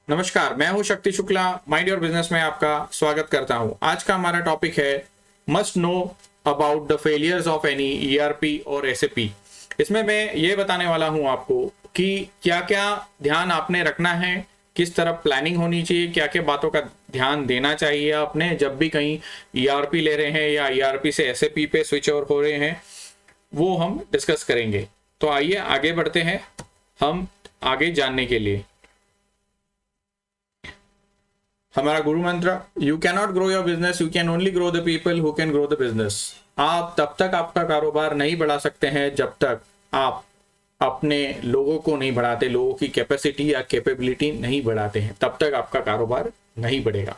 नमस्कार, मैं हूं शक्ति शुक्ला। माइंड योर बिजनेस में आपका स्वागत करता हूं। आज का हमारा टॉपिक है must know about the failures of any ERP और एसएपी। इसमें मैं ये बताने वाला हूं आपको कि क्या क्या ध्यान आपने रखना है, किस तरह प्लानिंग होनी चाहिए, क्या क्या बातों का ध्यान देना चाहिए आपने जब भी कहीं ईआरपी ले रहे हैं या ईआरपी से एसएपी पे स्विच ओवर हो रहे हैं, वो हम डिस्कस करेंगे। तो आइए आगे बढ़ते हैं हम आगे जानने के लिए। हमारा गुरु मंत्र, you can not grow your business, you can only grow the people who can grow the business. आप तब तक आपका कारोबार नहीं बढ़ा सकते हैं जब तक आप अपने लोगों को नहीं बढ़ाते, लोगों की कैपेसिटी या कैपेबिलिटी नहीं बढ़ाते हैं, तब तक आपका कारोबार नहीं बढ़ेगा।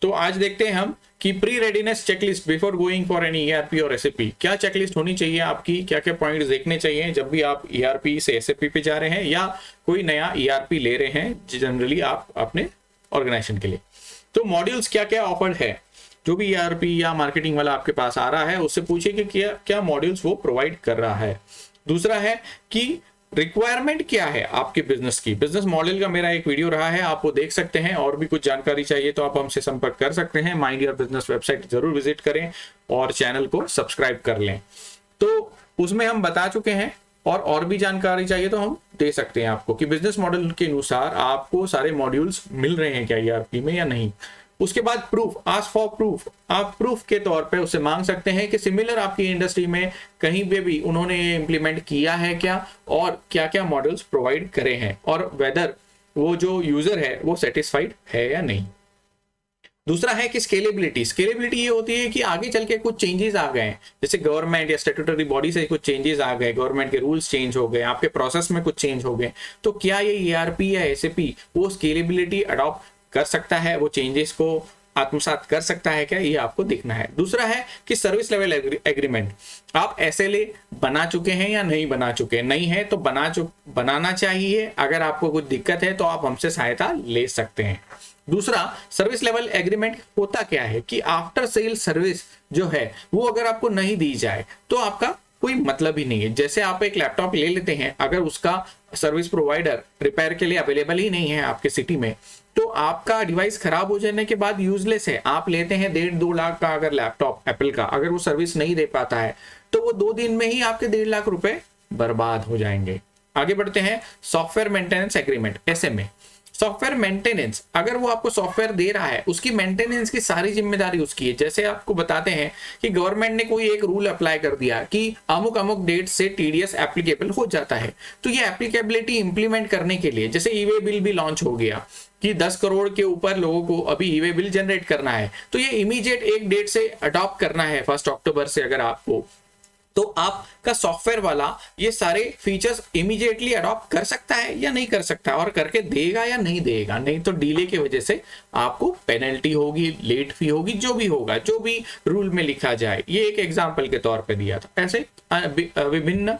तो आज देखते हैं हम कि pre readiness checklist before going for any ERP और एसएपी। क्या चेकलिस्ट होनी चाहिए आपकी, क्या क्या पॉइंट्स देखने चाहिए जब भी आप ईआरपी से एसएपी पे जा रहे हैं या कोई नया ईआरपी ले रहे हैं जनरली आप अपने ऑर्गेनाइजेशन के लिए। तो मॉड्यूल्स क्या क्या ऑफर्ड है, जो भी ईआरपी या मार्केटिंग वाला आपके पास आ रहा है उससे पूछिए कि क्या क्या मॉड्यूल्स वो प्रोवाइड कर रहा है। दूसरा है कि रिक्वायरमेंट क्या है आपके बिजनेस की। बिजनेस मॉडल का मेरा एक वीडियो रहा है, आप वो देख सकते हैं। और भी कुछ जानकारी चाहिए तो आप हमसे संपर्क कर सकते हैं। माइंड योर बिजनेस वेबसाइट जरूर विजिट करें और चैनल को सब्सक्राइब कर लें। तो उसमें हम बता चुके हैं और भी जानकारी चाहिए तो हम दे सकते हैं आपको कि बिजनेस मॉडल के अनुसार आपको सारे मॉड्यूल्स मिल रहे हैं क्या ईआरपी में या नहीं। उसके बाद प्रूफ, आस्क फॉर प्रूफ। आप प्रूफ के तौर पे उससे मांग सकते हैं कि सिमिलर आपकी इंडस्ट्री में कहीं पे भी उन्होंने इंप्लीमेंट किया है क्या और क्या क्या मॉडल्स प्रोवाइड करे हैं और वेदर वो जो यूजर है वो सेटिस्फाइड है या नहीं। दूसरा है कि स्केलेबिलिटी। स्केलेबिलिटी ये होती है कि आगे चल के कुछ चेंजेस आ गए, जैसे गवर्नमेंट या स्टैट्यूटरी बॉडी से कुछ चेंजेस आ गए, गवर्नमेंट के रूल्स चेंज हो गए, आपके प्रोसेस में कुछ चेंज हो गए, तो क्या ये ईआरपी या एसएपी वो स्केलेबिलिटी अडॉप्ट कर सकता है, वो चेंजेस को आत्मसात कर सकता है क्या, ये आपको देखना है। दूसरा है कि सर्विस लेवल एग्रीमेंट। आप एसएलए बना चुके हैं या नहीं बना चुके, नहीं है तो बनाना चाहिए। अगर आपको कुछ दिक्कत है तो आप हमसे सहायता ले सकते हैं। दूसरा, सर्विस लेवल एग्रीमेंट होता क्या है कि आफ्टर सेल सर्विस जो है वो अगर आपको नहीं दी जाए तो आपका कोई मतलब ही नहीं है। जैसे आप एक लैपटॉप ले लेते हैं, अगर उसका सर्विस प्रोवाइडर रिपेयर के लिए अवेलेबल ही नहीं है आपके सिटी में, तो आपका डिवाइस खराब हो जाने के बाद यूजलेस है। आप लेते हैं 1.5-2 लाख का अगर लैपटॉप एप्पल का, अगर वो सर्विस नहीं दे पाता है तो वो 2 दिन में ही आपके 1.5 लाख रुपए बर्बाद हो जाएंगे। आगे बढ़ते हैं, software maintenance agreement, SMA. Software maintenance, अगर वो आपको सॉफ्टवेयर दे रहा है उसकी मेंटेनेंस की सारी जिम्मेदारी उसकी है। जैसे आपको बताते हैं कि गवर्नमेंट ने कोई एक रूल अप्लाई कर दिया कि अमुक अमुक डेट से टीडीएस एप्लीकेबल हो जाता है, तो ये एप्लीकेबिलिटी इंप्लीमेंट करने के लिए, जैसे ई वे बिल भी लॉन्च हो गया कि 10 करोड़ के ऊपर लोगों को अभी ई वे बिल जनरेट करना है, तो ये इमीडिएट एक डेट से अडॉप्ट करना है 1 अक्टूबर से। अगर आपको, तो आपका सॉफ्टवेयर वाला ये सारे फीचर्स इमीडिएटली अडॉप्ट कर सकता है या नहीं कर सकता, और करके देगा या नहीं देगा। नहीं तो डिले की वजह से आपको पेनल्टी होगी, लेट फी होगी, जो भी होगा, जो भी रूल में लिखा जाए। ये एक एग्जांपल के तौर पे दिया था। ऐसे विभिन्न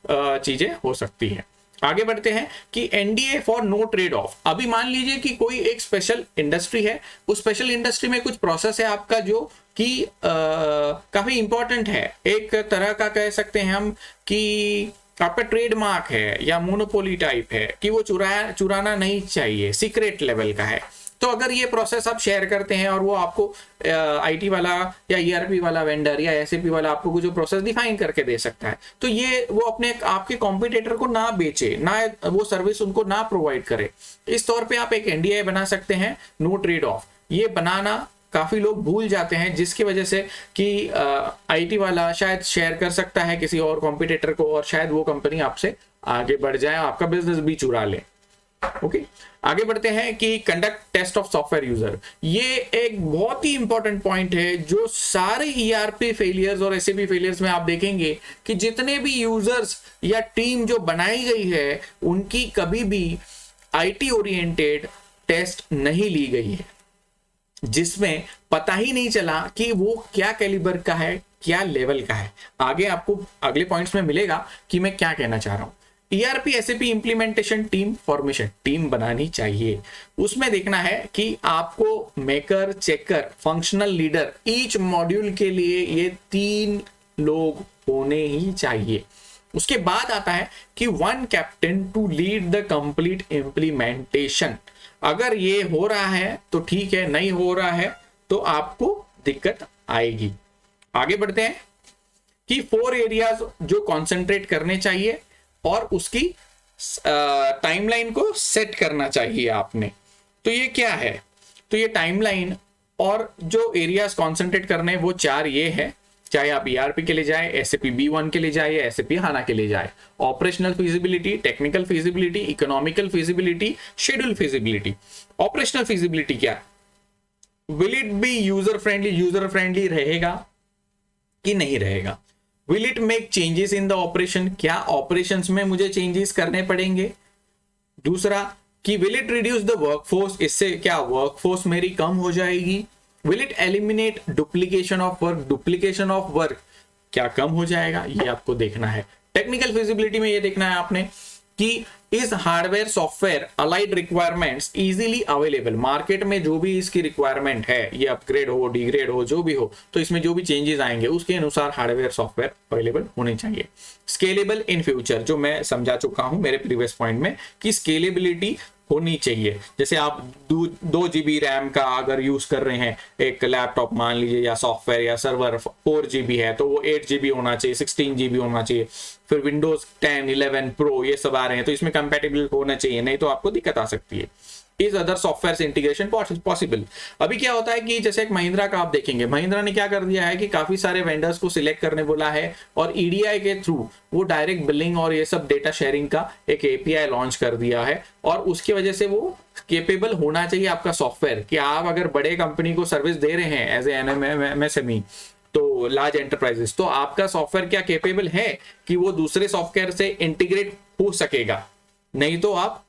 चीजें हो सकती है। आगे बढ़ते हैं कि NDA for no trade off. अभी मान लीजिए कि कोई एक स्पेशल इंडस्ट्री है, उस स्पेशल इंडस्ट्री में कुछ प्रोसेस है आपका जो कि काफी इंपॉर्टेंट है, एक तरह का कह सकते हैं हम कि आपका ट्रेडमार्क है या मोनोपोली टाइप है कि वो चुराना नहीं चाहिए, सीक्रेट लेवल का है। तो अगर ये प्रोसेस आप शेयर करते हैं और वो आपको आईटी वाला या ईआरपी वाला वेंडर या एसएपी वाला आपको कुछ प्रोसेस डिफाइन करके दे सकता है, तो ये वो अपने आपके कॉम्पिटिटर को ना बेचे, ना वो सर्विस उनको ना प्रोवाइड करे। इस तौर पे आप एक एनडीए बना सकते हैं, नो ट्रेड ऑफ। ये बनाना काफी लोग भूल जाते हैं, जिसकी वजह से कि आईटी वाला शायद शेयर कर सकता है किसी और कॉम्पिटिटर को और शायद वो कंपनी आपसे आगे बढ़ जाए, आपका बिजनेस भी चुरा ले। ओके, आगे बढ़ते हैं कि conduct test of software user. ये एक बहुत ही इंपॉर्टेंट पॉइंट है जो सारे ईआरपी फेलियर्स और एसएपी फेलियर्स में आप देखेंगे कि जितने भी यूजर्स या टीम जो बनाई गई है उनकी कभी भी आईटी ओरिएंटेड टेस्ट नहीं ली गई है, जिसमें पता ही नहीं चला कि वो क्या कैलिबर का है, क्या लेवल का है। आगे आपको अगले पॉइंट्स में मिलेगा कि मैं क्या कहना चाह रहा हूं। ERP SAP implementation team formation, team बनानी चाहिए। उसमें देखना है कि आपको maker, checker, functional leader, each module के लिए ये 3 लोग होने ही चाहिए। उसके बाद आता है कि 1 captain to lead the complete implementation. अगर ये हो रहा है तो ठीक है, नहीं हो रहा है तो आपको दिक्कत आएगी। आगे बढ़ते हैं कि 4 एरियाज जो कॉन्सेंट्रेट करने चाहिए और उसकी टाइमलाइन को सेट करना चाहिए आपने। तो ये क्या है? तो ये टाइमलाइन और जो एरियाज कॉन्सेंट्रेट करने वो 4 ये है, चाहे आप ERP के लिए जाए, SAP B1 के लिए जाए या SAP HANA के लिए जाए। Operational feasibility, technical feasibility, economical feasibility, schedule feasibility. Operational feasibility क्या? Will it be user friendly? User friendly रहेगा कि नहीं रहेगा? Will it make changes in the operation? क्या ऑपरेशंस में मुझे चेंजेस करने पड़ेंगे? दूसरा कि will it reduce the workforce? इससे क्या वर्कफोर्स मेरी कम हो जाएगी? Will it eliminate duplication of work? Duplication of work क्या कम हो जाएगा? ये आपको देखना है। टेक्निकल फिजिबिलिटी में ये देखना है आपने कि इस hardware software allied requirements easily available. Market में जो भी इसकी रिक्वायरमेंट है, ये अपग्रेड हो, डिग्रेड हो, जो भी हो, तो इसमें जो भी चेंजेस आएंगे उसके अनुसार हार्डवेयर सॉफ्टवेयर अवेलेबल होने चाहिए। स्केलेबल इन फ्यूचर, जो मैं समझा चुका हूं मेरे प्रीवियस पॉइंट में कि स्केलेबिलिटी होनी चाहिए। जैसे आप 2 GB रैम का अगर यूज कर रहे हैं एक लैपटॉप मान लीजिए या सॉफ्टवेयर या सर्वर 4 GB है तो वो 8 GB होना चाहिए, 16 GB होना चाहिए। फिर विंडोज 10, 11 प्रो ये सब आ रहे हैं तो इसमें कंपैटिबल होना चाहिए, नहीं तो आपको दिक्कत आ सकती है। इज अदर सॉफ्टवेयर से इंटीग्रेशन पॉसिबल? अभी क्या होता है कि जैसे एक महिंद्रा का आप देखेंगे, महिंद्रा ने क्या कर दिया है कि काफी सारे वेंडर्स को सिलेक्ट करने बोला है और EDI के थ्रू वो डायरेक्ट बिलिंग और ये सब डेटा शेयरिंग का एक API लॉन्च कर दिया है और उसकी वजह से वो केपेबल होना चाहिए आपका सॉफ्टवेयर कि आप अगर बड़े कंपनी को सर्विस दे रहे हैं एज ए MSME तो लार्ज एंटरप्राइजेस, तो आपका सॉफ्टवेयर क्या केपेबल है कि वो दूसरे सॉफ्टवेयर से इंटीग्रेट हो सकेगा? नहीं तो आप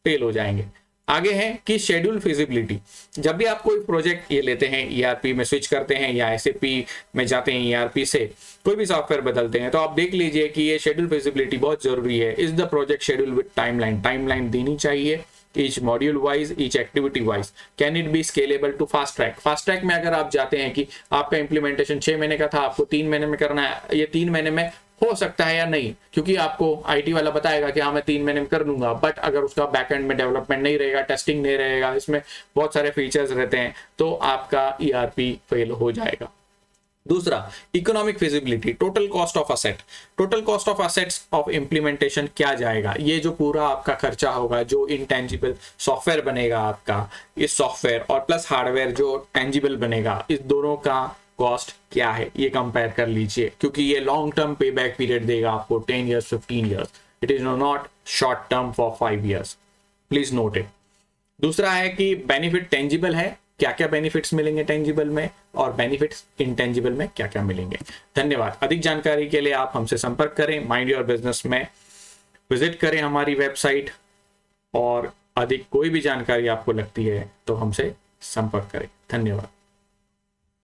फेल हो जाएंगे। आगे है कि शेड्यूल फिजिबिलिटी। जब भी आप कोई प्रोजेक्ट ये लेते हैं, ERP में स्विच करते हैं या SAP में जाते हैं, ERP से कोई भी सॉफ्टवेयर बदलते हैं, तो आप देख लीजिए कि ये शेड्यूल फिजिबिलिटी बहुत जरूरी है। Is the project schedule with timeline? Timeline देनी चाहिए each module wise, each activity wise. Can it be scalable to fast track? Fast track में अगर आप जाते हैं कि आपका इंप्लीमेंटेशन 6 महीने का था, आपको 3 महीने में करना है, ये 3 महीने में हो सकता है या नहीं, क्योंकि आपको IT वाला बताएगा कि हाँ मैं 3 महीने में कर लूंगा, बट अगर उसका बैकएंड में डेवलपमेंट नहीं रहेगा, टेस्टिंग नहीं रहेगा, इसमें बहुत सारे फीचर्स रहते हैं, तो आपका ERP फेल हो जाएगा। दूसरा, economic feasibility, total cost of asset. Total cost of assets of implementation क्या जाएगा? ये जो पूरा आपका खर्चा होगा, जो इंटेंजिबल सॉफ्टवेयर बनेगा आपका, इस सॉफ्टवेयर और प्लस हार्डवेयर जो टेंजिबल बनेगा, इस दोनों का कॉस्ट क्या है ये कंपेयर कर लीजिए, क्योंकि ये लॉन्ग टर्म पे बैक पीरियड देगा आपको 10 years 15 years। It is not short term for 5 years, please note it. दूसरा है कि बेनिफिट टेंजिबल है, क्या क्या बेनिफिट्स मिलेंगे टेंजिबल में और बेनिफिट्स इंटेंजिबल में क्या क्या मिलेंगे। धन्यवाद। अधिक जानकारी के लिए आप हमसे संपर्क करें, माइंड योर बिजनेस में विजिट करें हमारी वेबसाइट, और अधिक कोई भी जानकारी आपको लगती है तो हमसे संपर्क करें। धन्यवाद।